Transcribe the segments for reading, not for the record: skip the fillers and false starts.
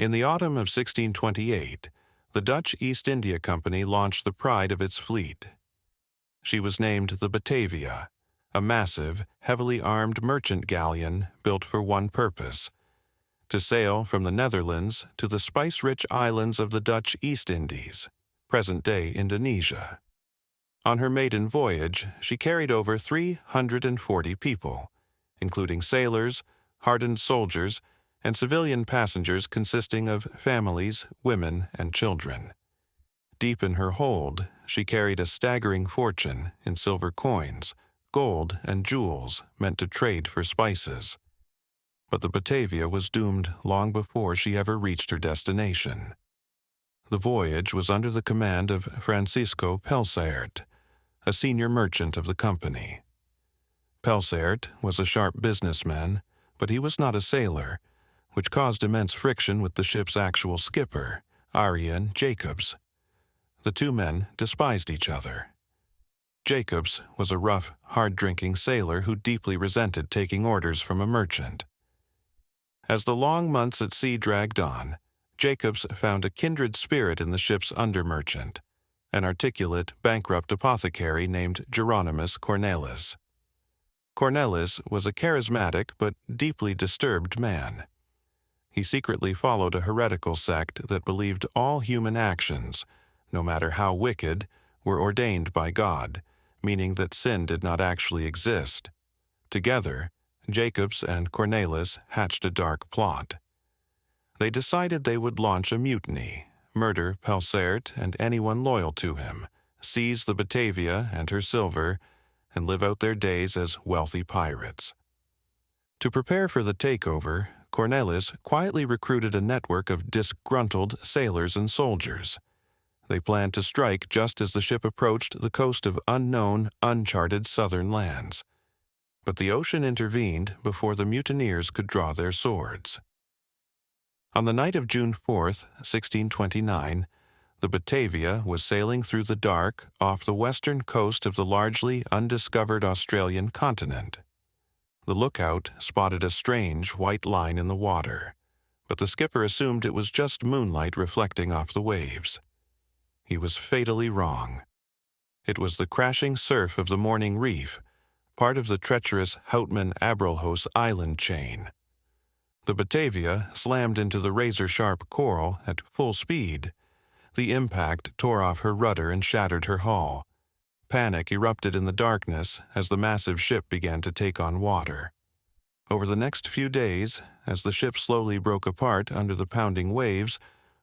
In the autumn of 1628, the Dutch East India Company launched the pride of its fleet. She was named the Batavia, a massive, heavily armed merchant galleon built for one purpose: to sail from the Netherlands to the spice-rich islands of the Dutch East Indies, present-day Indonesia. On her maiden voyage, she carried over 340 people, including sailors, hardened soldiers, and civilian passengers consisting of families, women, and children. Deep in her hold, she carried a staggering fortune in silver coins, gold, and jewels meant to trade for spices. But the Batavia was doomed long before she ever reached her destination. The voyage was under the command of Francisco Pelsaert, a senior merchant of the company. Pelsaert was a sharp businessman, but he was not a sailor, which caused immense friction with the ship's actual skipper, Arian Jacobs. The two men despised each other. Jacobs was a rough, hard-drinking sailor who deeply resented taking orders from a merchant. As the long months at sea dragged on, Jacobs found a kindred spirit in the ship's under-merchant, an articulate, bankrupt apothecary named Geronimus Cornelis. Cornelis was a charismatic but deeply disturbed man. He secretly followed a heretical sect that believed all human actions, no matter how wicked, were ordained by God, meaning that sin did not actually exist. Together, Jacobs and Cornelis hatched a dark plot. They decided they would launch a mutiny, murder Pelsaert and anyone loyal to him, seize the Batavia and her silver, and live out their days as wealthy pirates. To prepare for the takeover, Cornelis quietly recruited a network of disgruntled sailors and soldiers. They planned to strike just as the ship approached the coast of unknown, uncharted southern lands. But the ocean intervened before the mutineers could draw their swords. On the night of June 4th, 1629, the Batavia was sailing through the dark off the western coast of the largely undiscovered Australian continent. The lookout spotted a strange white line in the water, but the skipper assumed it was just moonlight reflecting off the waves. He was fatally wrong. It was the crashing surf of the morning reef, part of the treacherous Houtman-Abrolhos island chain. The Batavia slammed into the razor-sharp coral at full speed. The impact tore off her rudder and shattered her hull. Panic erupted in the darkness as the massive ship began to take on water. Over the next few days, as the ship slowly broke apart under the pounding waves,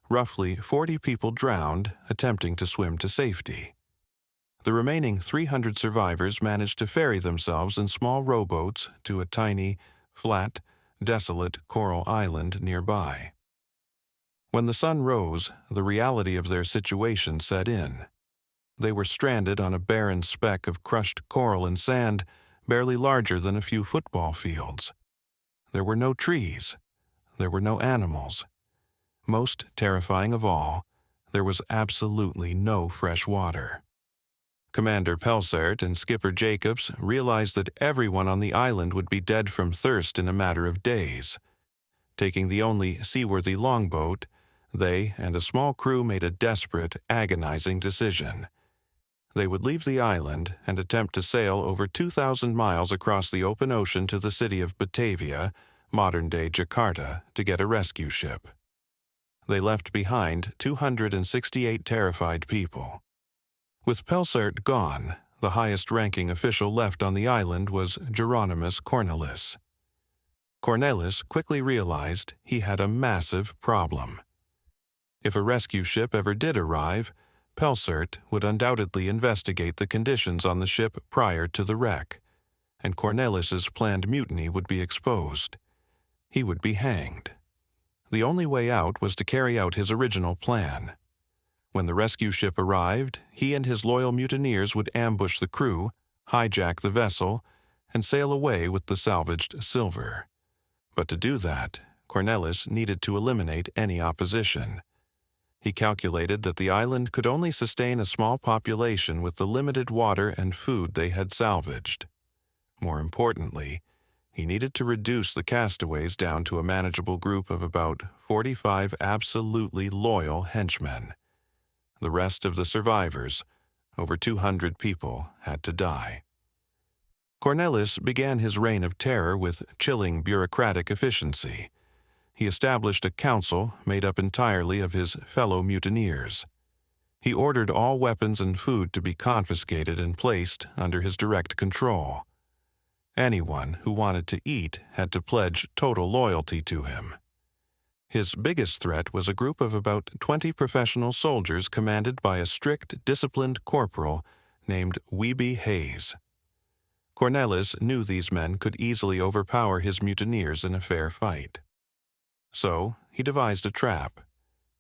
roughly 40 people drowned attempting to swim to safety. The remaining 300 survivors managed to ferry themselves in small rowboats to a tiny, flat, desolate coral island nearby. When the sun rose, the reality of their situation set in. They were stranded on a barren speck of crushed coral and sand, barely larger than a few football fields. There were no trees. There were no animals. Most terrifying of all, there was absolutely no fresh water. Commander Pelsaert and Skipper Jacobs realized that everyone on the island would be dead from thirst in a matter of days. Taking the only seaworthy longboat, they and a small crew made a desperate, agonizing decision. They would leave the island and attempt to sail over 2,000 miles across the open ocean to the city of Batavia, modern-day Jakarta, to get a rescue ship. They left behind 268 terrified people. With Pelsaert gone, the highest-ranking official left on the island was Geronimus Cornelis. Cornelis quickly realized he had a massive problem. If a rescue ship ever did arrive, Pelsaert would undoubtedly investigate the conditions on the ship prior to the wreck, and Cornelis's planned mutiny would be exposed. He would be hanged. The only way out was to carry out his original plan. When the rescue ship arrived, he and his loyal mutineers would ambush the crew, hijack the vessel, and sail away with the salvaged silver. But to do that, Cornelis needed to eliminate any opposition. He calculated that the island could only sustain a small population with the limited water and food they had salvaged. More importantly, He needed to reduce the castaways down to a manageable group of about 45 absolutely loyal henchmen. The rest of the survivors, over 200 people, had to die. Cornelis began his reign of terror with chilling bureaucratic efficiency. He established a council made up entirely of his fellow mutineers. He ordered all weapons and food to be confiscated and placed under his direct control. Anyone who wanted to eat had to pledge total loyalty to him. His biggest threat was a group of about 20 professional soldiers commanded by a strict, disciplined corporal named Wiebe Hayes. Cornelis knew these men could easily overpower his mutineers in a fair fight. So he devised a trap.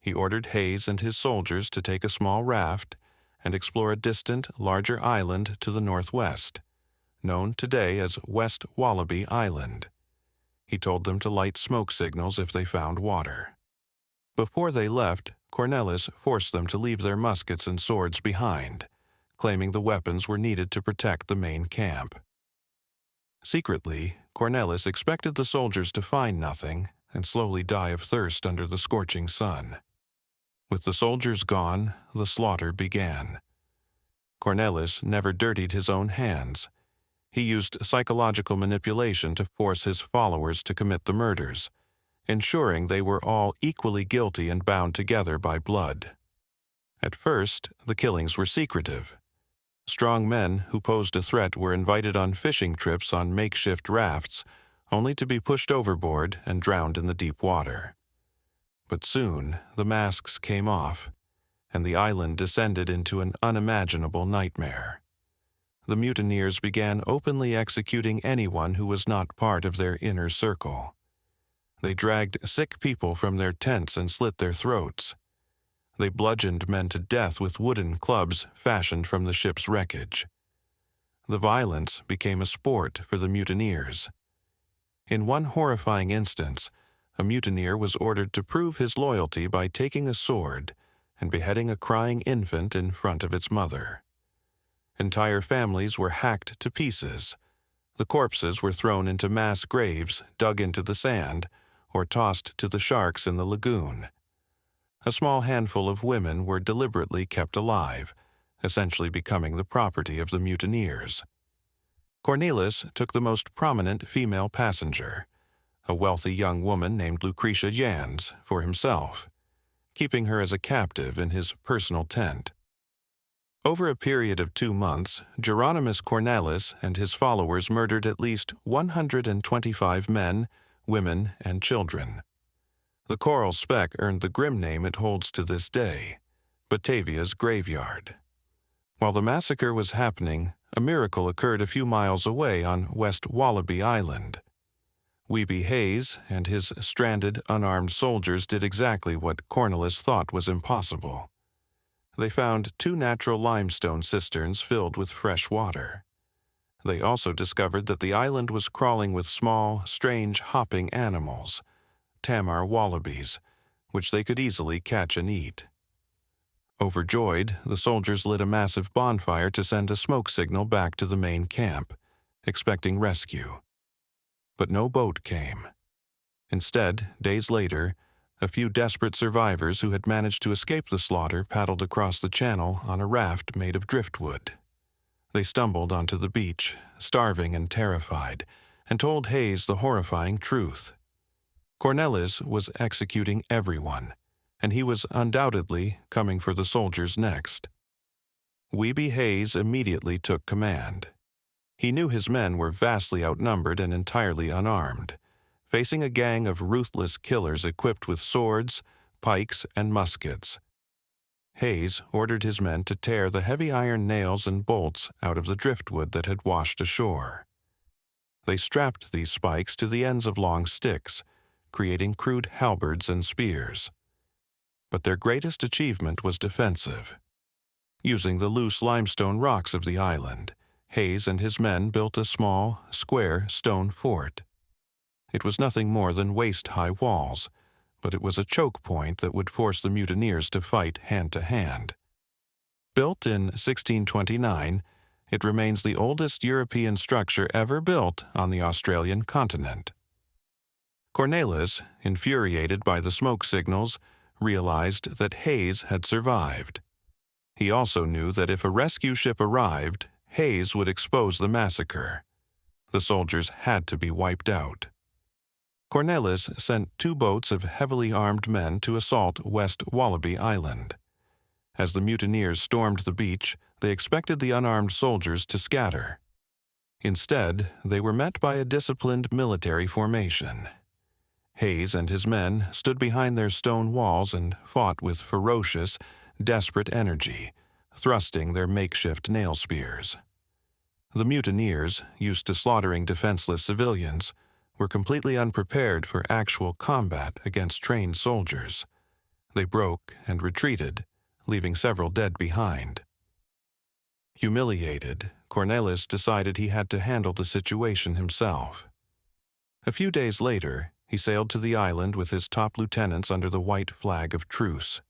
He ordered Hayes and his soldiers to take a small raft and explore a distant, larger island to the northwest, known today as West Wallaby Island. He told them to light smoke signals if they found water. Before they left, Cornelis forced them to leave their muskets and swords behind, claiming the weapons were needed to protect the main camp. Secretly, Cornelis expected the soldiers to find nothing and slowly die of thirst under the scorching sun. With the soldiers gone, the slaughter began. Cornelis never dirtied his own hands. He used psychological manipulation to force his followers to commit the murders, ensuring they were all equally guilty and bound together by blood. At first, the killings were secretive. Strong men who posed a threat were invited on fishing trips on makeshift rafts, only to be pushed overboard and drowned in the deep water. But soon the masks came off, and the island descended into an unimaginable nightmare. The mutineers began openly executing anyone who was not part of their inner circle. They dragged sick people from their tents and slit their throats. They bludgeoned men to death with wooden clubs fashioned from the ship's wreckage. The violence became a sport for the mutineers. In one horrifying instance, a mutineer was ordered to prove his loyalty by taking a sword and beheading a crying infant in front of its mother. Entire families were hacked to pieces. The corpses were thrown into mass graves dug into the sand or tossed to the sharks in the lagoon. A small handful of women were deliberately kept alive, essentially becoming the property of the mutineers. Cornelis took the most prominent female passenger, a wealthy young woman named Lucretia Jans, for himself, keeping her as a captive in his personal tent. Over a period of 2 months, Geronimus Cornelis and his followers murdered at least 125 men, women, and children. The coral speck earned the grim name it holds to this day, Batavia's Graveyard. While the massacre was happening, a miracle occurred a few miles away on West Wallaby Island. Wiebe Hayes and his stranded, unarmed soldiers did exactly what Cornelis thought was impossible. They found 2 natural limestone cisterns filled with fresh water. They also discovered that the island was crawling with small, strange, hopping animals, Tamar wallabies, which they could easily catch and eat. Overjoyed, the soldiers lit a massive bonfire to send a smoke signal back to the main camp, expecting rescue. But no boat came. Instead, days later, a few desperate survivors who had managed to escape the slaughter paddled across the channel on a raft made of driftwood. They stumbled onto the beach, starving and terrified, and told Hayes the horrifying truth. Cornelis was executing everyone, and he was undoubtedly coming for the soldiers next. Wiebe Hayes immediately took command. He knew his men were vastly outnumbered and entirely unarmed, facing a gang of ruthless killers equipped with swords, pikes, and muskets. Hayes ordered his men to tear the heavy iron nails and bolts out of the driftwood that had washed ashore. They strapped these spikes to the ends of long sticks, creating crude halberds and spears. But their greatest achievement was defensive. Using the loose limestone rocks of the island, Hayes and his men built a small, square stone fort. It was nothing more than waist-high walls, but it was a choke point that would force the mutineers to fight hand to hand. Built in 1629, It remains the oldest European structure ever built on the Australian continent. Cornelis, infuriated by the smoke signals, realized that Hayes had survived. He also knew that if a rescue ship arrived, Hayes would expose the massacre. The soldiers had to be wiped out. Cornelis sent 2 boats of heavily armed men to assault West Wallaby Island. As the mutineers stormed the beach, they expected the unarmed soldiers to scatter. Instead, they were met by a disciplined military formation. Hayes and his men stood behind their stone walls and fought with ferocious, desperate energy, thrusting their makeshift nail spears. The mutineers, used to slaughtering defenseless civilians, were completely unprepared for actual combat against trained soldiers. They broke and retreated, leaving several dead behind. Humiliated, Cornelis decided he had to handle the situation himself. A few days later, he sailed to the island with his top lieutenants under the white flag of truce.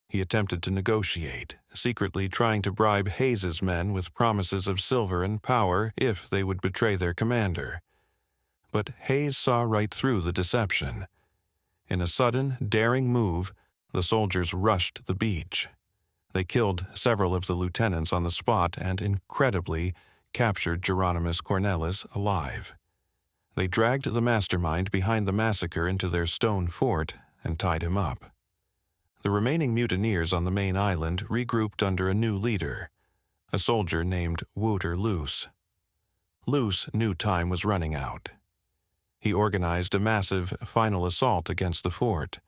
He attempted to negotiate, secretly trying to bribe Hayes's men with promises of silver and power if they would betray their commander. But Hayes saw right through the deception. In a sudden, daring move, the soldiers rushed the beach. They killed several of the lieutenants on the spot and, incredibly, captured Geronimus Cornelis alive. They dragged the mastermind behind the massacre into their stone fort and tied him up. The remaining mutineers on the main island regrouped under a new leader, a soldier named Wouter Loos. Loos knew time was running out. He organized a massive final assault against the fort,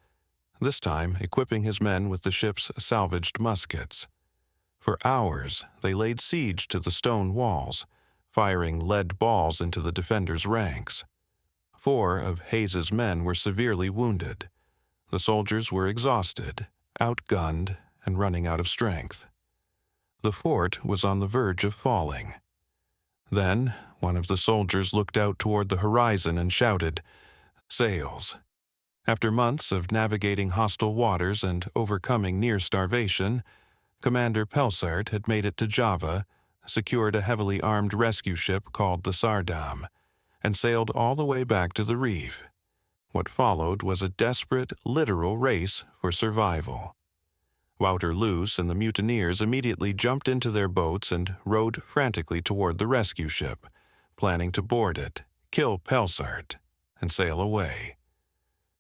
this time equipping his men with the ship's salvaged muskets. For hours, they laid siege to the stone walls, firing lead balls into the defenders' ranks. 4 of Hayes's men were severely wounded. The soldiers were exhausted, outgunned, and running out of strength. The fort was on the verge of falling. Then, one of the soldiers looked out toward the horizon and shouted, "Sails!" After months of navigating hostile waters and overcoming near starvation, Commander Pelsart had made it to Java, secured a heavily armed rescue ship called the Amsterdam, and sailed all the way back to the reef. What followed was a desperate, literal race for survival. Wouter Loos and the mutineers immediately jumped into their boats and rowed frantically toward the rescue ship, planning to board it, kill Pelsart, and sail away.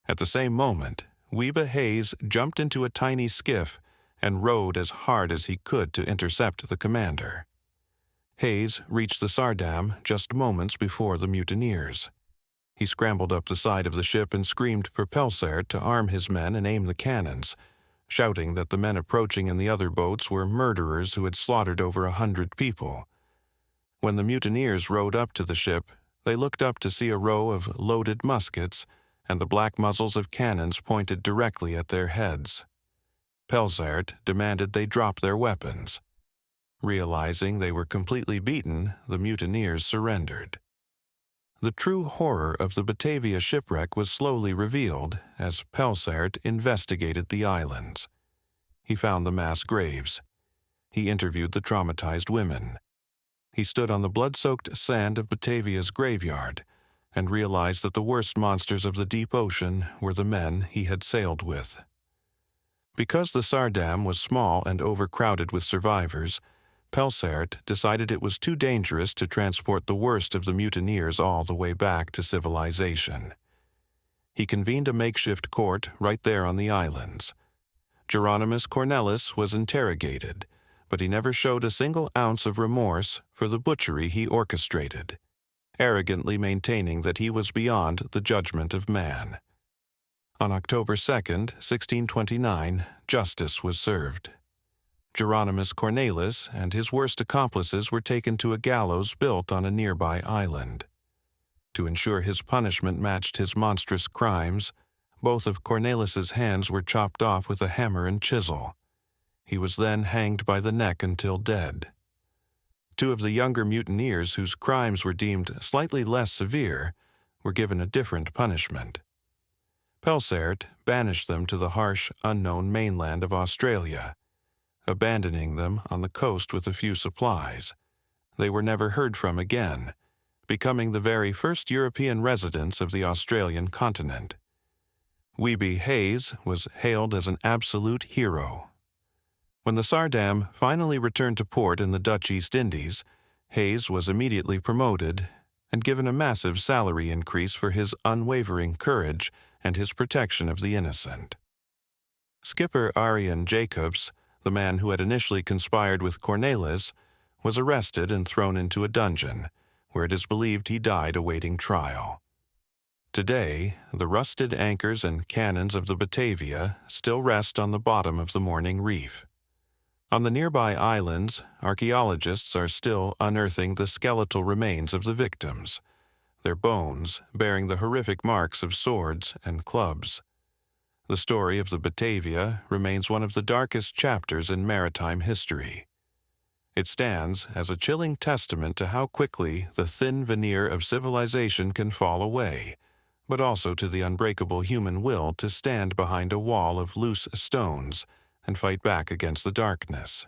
At the same moment, Wiebe Hayes jumped into a tiny skiff and rowed as hard as he could to intercept the commander. Hayes reached the Amsterdam just moments before the mutineers. He scrambled up the side of the ship and screamed for Pelsart to arm his men and aim the cannons, shouting that the men approaching in the other boats were murderers who had slaughtered over 100 people. When the mutineers rowed up to the ship, they looked up to see a row of loaded muskets and the black muzzles of cannons pointed directly at their heads. Pelsart demanded they drop their weapons. Realizing they were completely beaten, the mutineers surrendered. The true horror of the Batavia shipwreck was slowly revealed as Pelsart investigated the islands. He found the mass graves. He interviewed the traumatized women. He stood on the blood-soaked sand of Batavia's graveyard and realized that the worst monsters of the deep ocean were the men he had sailed with. Because the Amsterdam was small and overcrowded with survivors, Pelsart decided it was too dangerous to transport the worst of the mutineers all the way back to civilization. He convened a makeshift court right there on the islands. Geronimus Cornelis was interrogated, but he never showed a single ounce of remorse for the butchery he orchestrated, arrogantly maintaining that he was beyond the judgment of man. On October 2nd, 1629, justice was served. Geronimus Cornelis and his worst accomplices were taken to a gallows built on a nearby island. To ensure his punishment matched his monstrous crimes, both of Cornelis's hands were chopped off with a hammer and chisel. He was then hanged by the neck until dead. 2 of the younger mutineers whose crimes were deemed slightly less severe were given a different punishment. Pelsart banished them to the harsh, unknown mainland of Australia, abandoning them on the coast with a few supplies, they were never heard from again, becoming the very first European residents of the Australian continent. Wiebe Hayes was hailed as an absolute hero. When the Sardam finally returned to port in the Dutch East Indies, Hayes was immediately promoted and given a massive salary increase for his unwavering courage and his protection of the innocent. Skipper Arjen Jacobs, the man who had initially conspired with Cornelis, was arrested and thrown into a dungeon, where it is believed he died awaiting trial. Today, the rusted anchors and cannons of the Batavia still rest on the bottom of the Morning Reef. On the nearby islands, archaeologists are still unearthing the skeletal remains of the victims, their bones bearing the horrific marks of swords and clubs. The story of the Batavia remains one of the darkest chapters in maritime history. It stands as a chilling testament to how quickly the thin veneer of civilization can fall away, but also to the unbreakable human will to stand behind a wall of loose stones and fight back against the darkness.